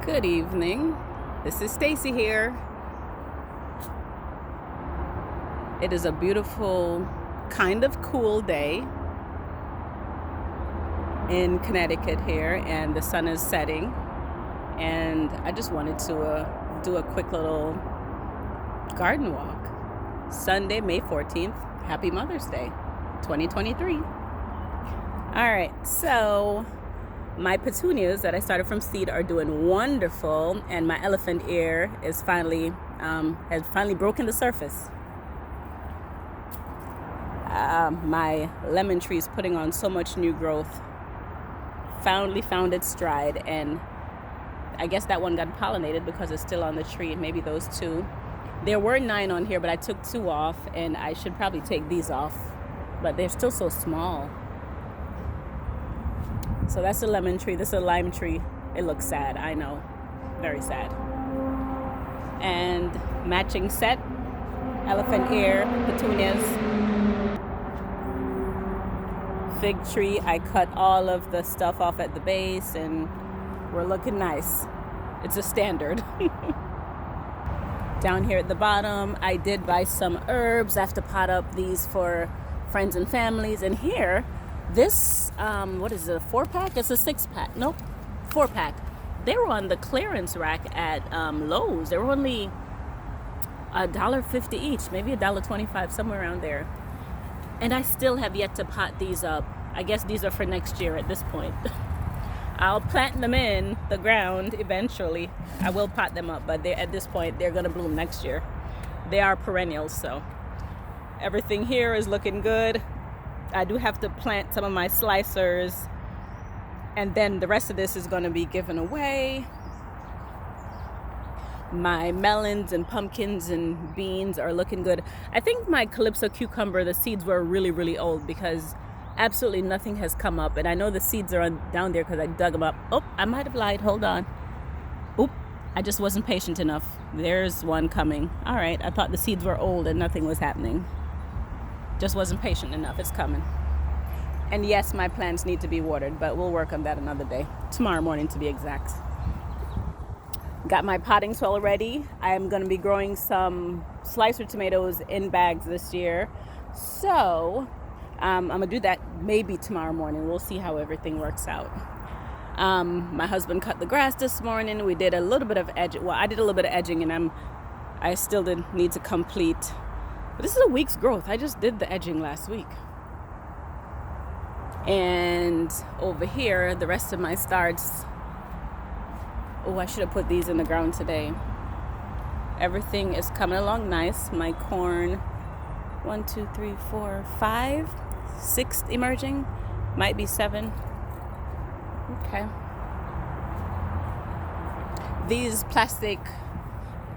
Good evening. This is Stacy here. It is a beautiful, kind of cool day in Connecticut here, and the sun is setting. And I just wanted to do a quick little garden walk. Sunday, May 14th. Happy Mother's Day, 2023. All right, so my petunias that I started from seed are doing wonderful, and my elephant ear is finally has finally broken the surface. My lemon tree is putting on so much new growth. Finally found its stride, and I guess that one got pollinated because it's still on the tree. Maybe those two. There were 9 on here, but I took 2 off, and I should probably take these off, but they're still so small. So that's a lemon tree. This is a lime tree. It looks sad, I know. Very sad. And matching set, elephant ear, petunias. Fig tree, I cut all of the stuff off at the base and we're looking nice. It's a standard. Down here at the bottom, I did buy some herbs. I have to pot up these for friends and families. And here, this, what is it, a 4-pack? It's a 6-pack. Nope, 4-pack. They were on the clearance rack at Lowe's. They were only $1.50 each, maybe $1.25, somewhere around there. And I still have yet to pot these up. I guess these are for next year at this point. I'll plant them in the ground eventually. I will pot them up, but at this point, they're gonna bloom next year. They are perennials, so everything here is looking good. I do have to plant some of my slicers, and then the rest of this is going to be given away. My melons and pumpkins and beans are looking good. I think my Calypso cucumber, the seeds were really, really old because absolutely nothing has come up. And I know the seeds are down there because I dug them up. Oh, I might have lied. Hold on. Oop, I just wasn't patient enough. There's one coming. All right, I thought the seeds were old and nothing was happening. Just wasn't patient enough. It's coming. And yes, my plants need to be watered, but we'll work on that another day. Tomorrow morning, to be exact. Got my potting soil ready. I'm going to be growing some slicer tomatoes in bags this year. So I'm going to do that maybe tomorrow morning. We'll see how everything works out. My husband cut the grass this morning. We did a little bit of edging. Well, I did a little bit of edging, and I still did need to complete. But this is a week's growth. I just did the edging last week. And over here, the rest of my starts. Oh, I should have put these in the ground today. Everything is coming along nice. My corn, 1, 2, 3, 4, 5, 6 emerging. Might be 7. Okay. These plastic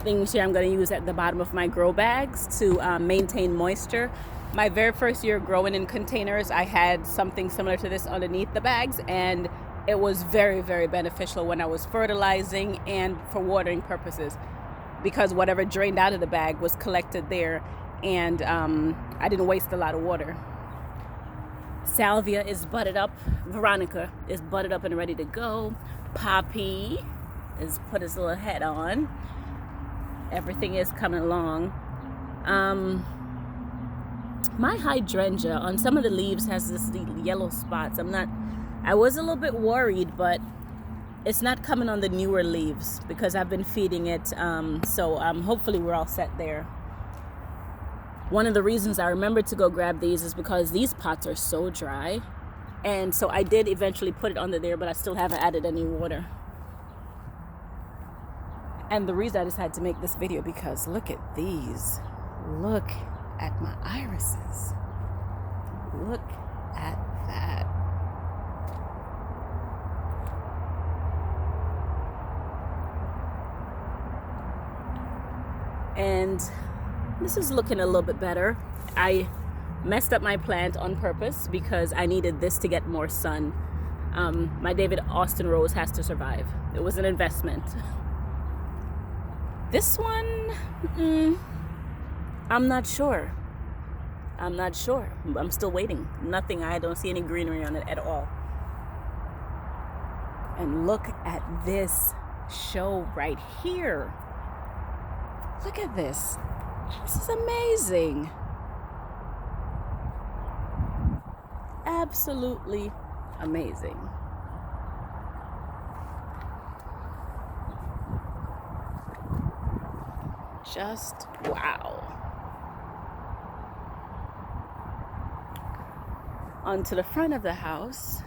things here I'm going to use at the bottom of my grow bags to maintain moisture. My very first year growing in containers, I had something similar to this underneath the bags, and it was very, very beneficial when I was fertilizing and for watering purposes, because whatever drained out of the bag was collected there, and I didn't waste a lot of water. Salvia is budded up. Veronica is budded up and ready to go. Poppy is put his little head on. Everything is coming along. My hydrangea on some of the leaves has this yellow spots. I was a little bit worried, but it's not coming on the newer leaves because I've been feeding it. So hopefully we're all set there. One of the reasons I remembered to go grab these is because these pots are so dry. And so I did eventually put it under there, but I still haven't added any water. And the reason I decided to make this video because look at these. Look at my irises. Look at that. And this is looking a little bit better. I messed up my plant on purpose because I needed this to get more sun. My David Austin rose has to survive. It was an investment. This one, I'm not sure. I'm still waiting. Nothing. I don't see any greenery on it at all. And look at this. show right here. Look at this. This is amazing. Absolutely amazing. Just wow. Onto the front of the house.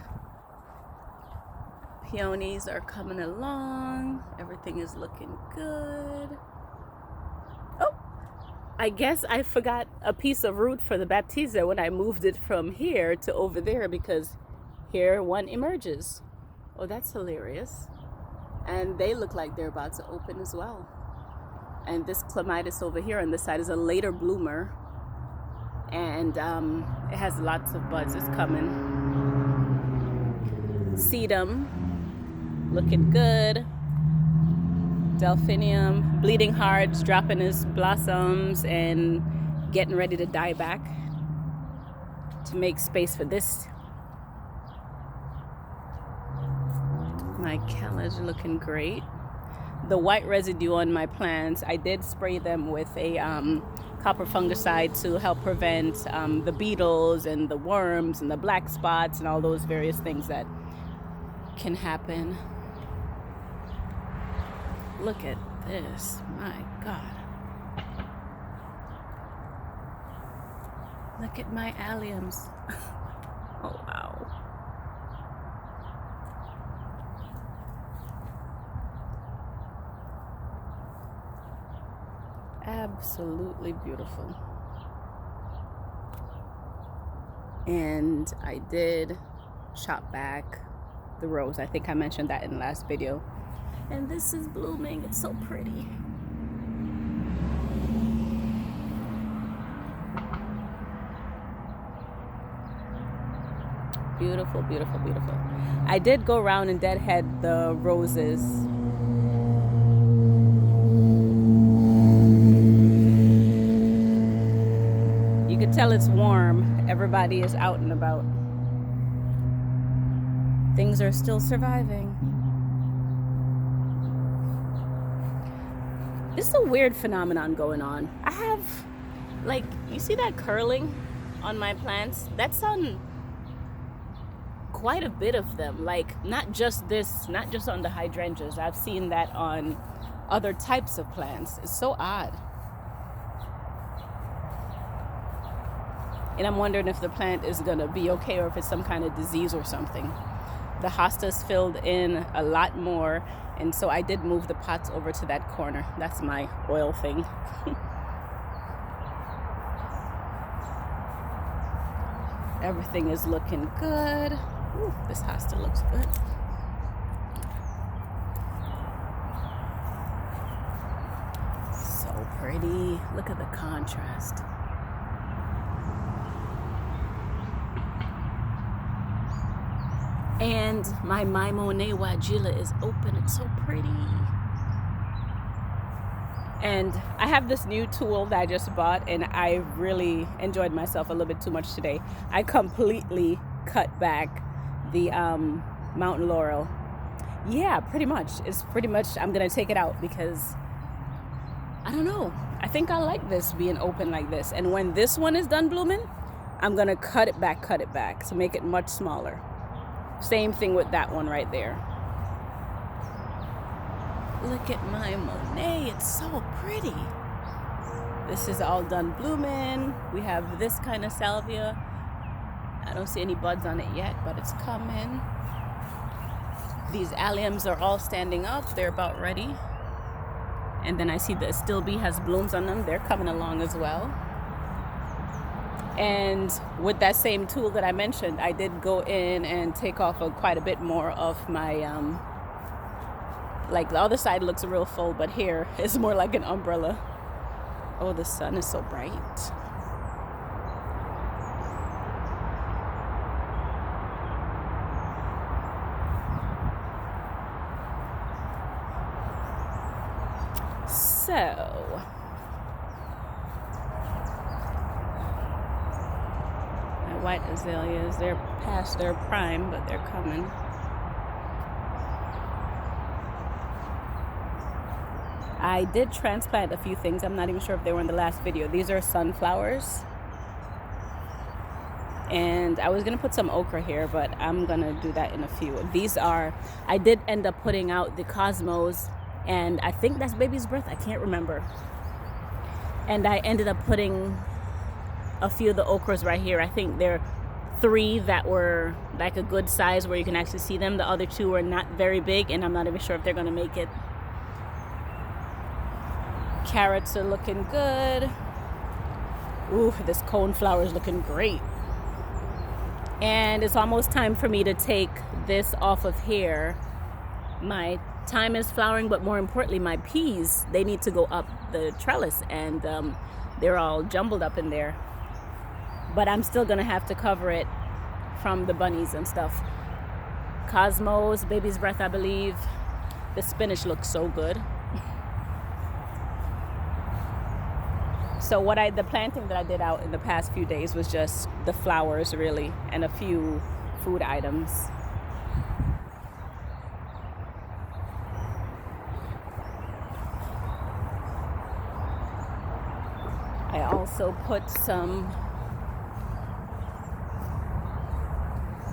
Peonies are coming along. Everything is looking good. Oh, I guess I forgot a piece of root for the Baptisia when I moved it from here to over there, because here one emerges. Oh, that's hilarious. And they look like they're about to open as well. And this clematis over here on this side is a later bloomer. And it has lots of buds. It's coming. Sedum, looking good. Delphinium, bleeding hearts, dropping his blossoms and getting ready to die back to make space for this. My calendars are looking great. The white residue on my plants, I did spray them with a copper fungicide to help prevent the beetles and the worms and the black spots and all those various things that can happen. Look at this, my God. Look at my alliums. Oh, wow. Absolutely beautiful. And I did chop back the rose. I think I mentioned that in the last video. And this is blooming. It's so pretty. Beautiful, beautiful, beautiful. I did go around and deadhead the roses. You can tell it's warm. Everybody is out and about. Things are still surviving. This is a weird phenomenon going on. I have, like, you see that curling on my plants? That's on quite a bit of them. Like, not just this, not just on the hydrangeas. I've seen that on other types of plants. It's so odd. And I'm wondering if the plant is gonna be okay or if it's some kind of disease or something. The hostas filled in a lot more, and so I did move the pots over to that corner. That's my oil thing. Everything is looking good. Ooh, this hosta looks good. So pretty. Look at the contrast. And my Monet Wagila is open. It's so pretty. And I have this new tool that I just bought, and I really enjoyed myself a little bit too much today. I completely cut back the mountain laurel. Yeah, pretty much. It's pretty much, I'm gonna take it out because I don't know. I think I like this being open like this. And when this one is done blooming, I'm gonna cut it back to make it much smaller. Same thing with that one right there. Look at my Monet, it's so pretty. This is all done blooming. We have this kind of salvia. I don't see any buds on it yet, but it's coming. These alliums are all standing up. They're about ready. And then I see the Astilbe has blooms on them. They're coming along as well. And with that same tool that I mentioned, I did go in and take off quite a bit more of my, like the other side looks real full, but here it's more like an umbrella. Oh, the sun is so bright. So, white azaleas, they're past their prime, but they're coming. I did transplant a few things. I'm not even sure if they were in the last video. These are sunflowers. And I was going to put some okra here, but I'm going to do that in a few. I did end up putting out the Cosmos, and I think that's Baby's Breath. I can't remember. And I ended up putting a few of the okras right here. I think there are 3 that were like a good size where you can actually see them. The other 2 were not very big, and I'm not even sure if they're going to make it. Carrots are looking good. Ooh, this coneflower is looking great. And it's almost time for me to take this off of here. My thyme is flowering, but more importantly, my peas, they need to go up the trellis, and they're all jumbled up in there. But I'm still gonna have to cover it from the bunnies and stuff. Cosmos, Baby's Breath, I believe. The spinach looks so good. So the planting that I did out in the past few days was just the flowers, really, and a few food items. I also put some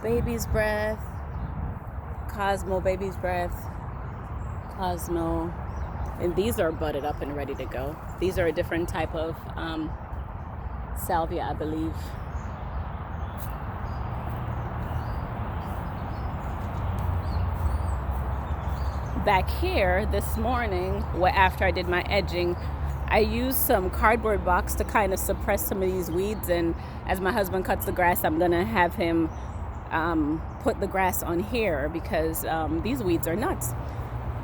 Baby's Breath, Cosmo, Baby's Breath, Cosmo. And these are budded up and ready to go. These are a different type of salvia, I believe. Back here this morning, after I did my edging, I used some cardboard box to kind of suppress some of these weeds. And as my husband cuts the grass, I'm gonna have him put the grass on here because these weeds are nuts.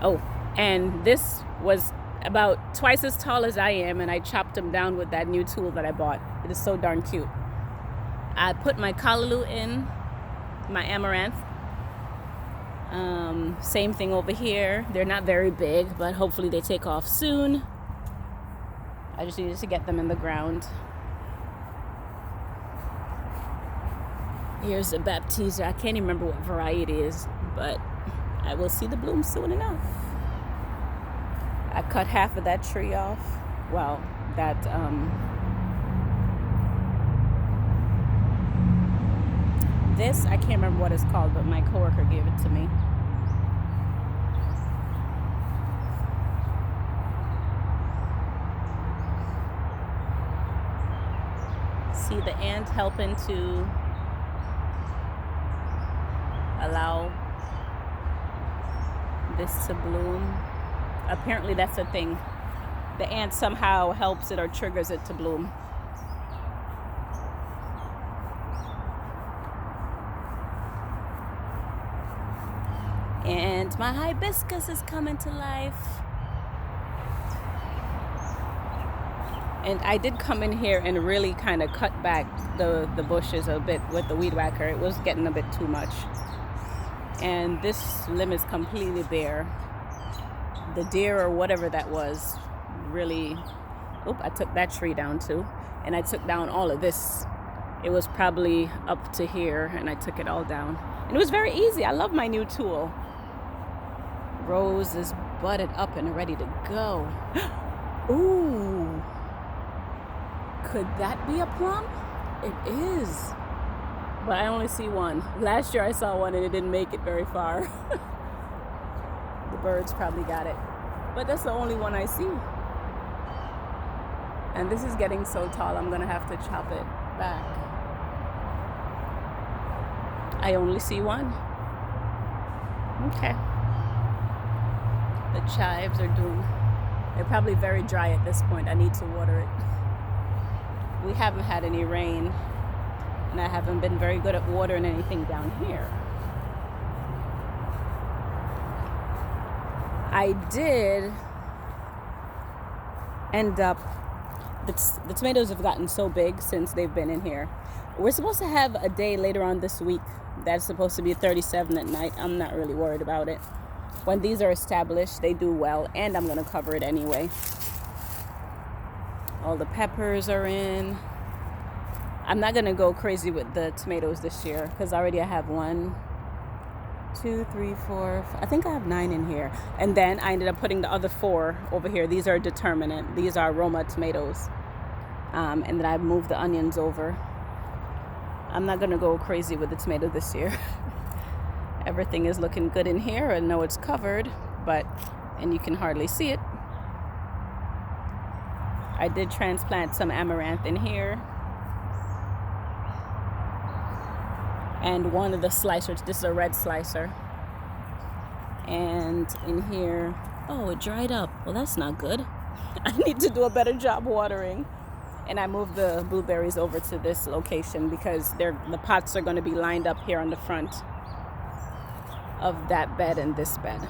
Oh, and this was about twice as tall as I am, and I chopped him down with that new tool that I bought. It is so darn cute. I put my callaloo in, my amaranth. Same thing over here. They're not very big, but hopefully they take off soon. I just needed to get them in the ground. Here's a Baptisia. I can't even remember what variety it is, but I will see the blooms soon enough. I cut half of that tree off. Well, this, I can't remember what it's called, but my coworker gave it to me. See the ant helping to allow this to bloom. Apparently that's a thing. The ant somehow helps it or triggers it to bloom. And my hibiscus is coming to life. And I did come in here and really kind of cut back the bushes a bit with the weed whacker. It was getting a bit too much. And this limb is completely bare. The deer or whatever that was really, I took that tree down too. And I took down all of this. It was probably up to here and I took it all down. And it was very easy. I love my new tool. Rose is budded up and ready to go. Ooh. Could that be a plum? It is. But I only see one. Last year I saw one and it didn't make it very far. The birds probably got it. But that's the only one I see. And this is getting so tall, I'm gonna have to chop it back. I only see one. Okay. The chives are due. They're probably very dry at this point. I need to water it. We haven't had any rain, and I haven't been very good at watering anything down here. I did end up, the tomatoes have gotten so big since they've been in here. We're supposed to have a day later on this week that's supposed to be 37 at night. I'm not really worried about it. When these are established, they do well, and I'm going to cover it anyway. All the peppers are in. I'm not going to go crazy with the tomatoes this year because already I have 1, 2, 3, 4. I think I have 9 in here. And then I ended up putting the other 4 over here. These are determinate. These are Roma tomatoes. And then I moved the onions over. I'm not going to go crazy with the tomato this year. Everything is looking good in here. I know it's covered, and you can hardly see it. I did transplant some amaranth in here. And one of the slicers, this is a red slicer. And in here, oh, it dried up. Well, that's not good. I need to do a better job watering. And I moved the blueberries over to this location because the pots are going to be lined up here on the front of that bed and this bed.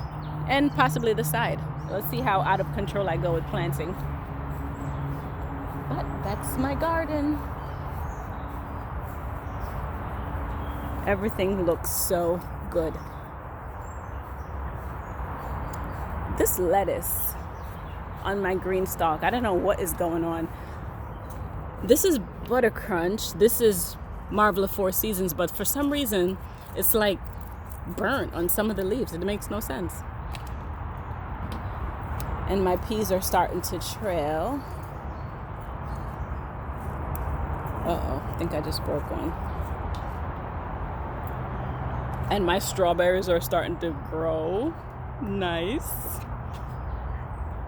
And possibly the side. Let's see how out of control I go with planting. But that's my garden. Everything looks so good. This lettuce on my green stalk, I don't know what is going on. This is Butter Crunch. This is Marvel of Four Seasons, but for some reason, it's like burnt on some of the leaves. It makes no sense. And my peas are starting to trail. Uh-oh, I think I just broke one. And my strawberries are starting to grow. Nice.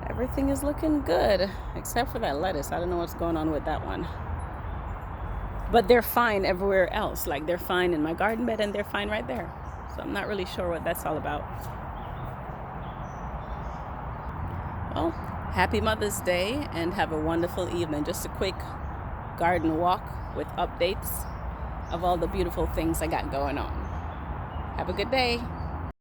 Everything is looking good, except for that lettuce. I don't know what's going on with that one. But they're fine everywhere else. Like, they're fine in my garden bed and they're fine right there. So I'm not really sure what that's all about. Well, happy Mother's Day and have a wonderful evening. Just a quick garden walk with updates of all the beautiful things I got going on. Have a good day.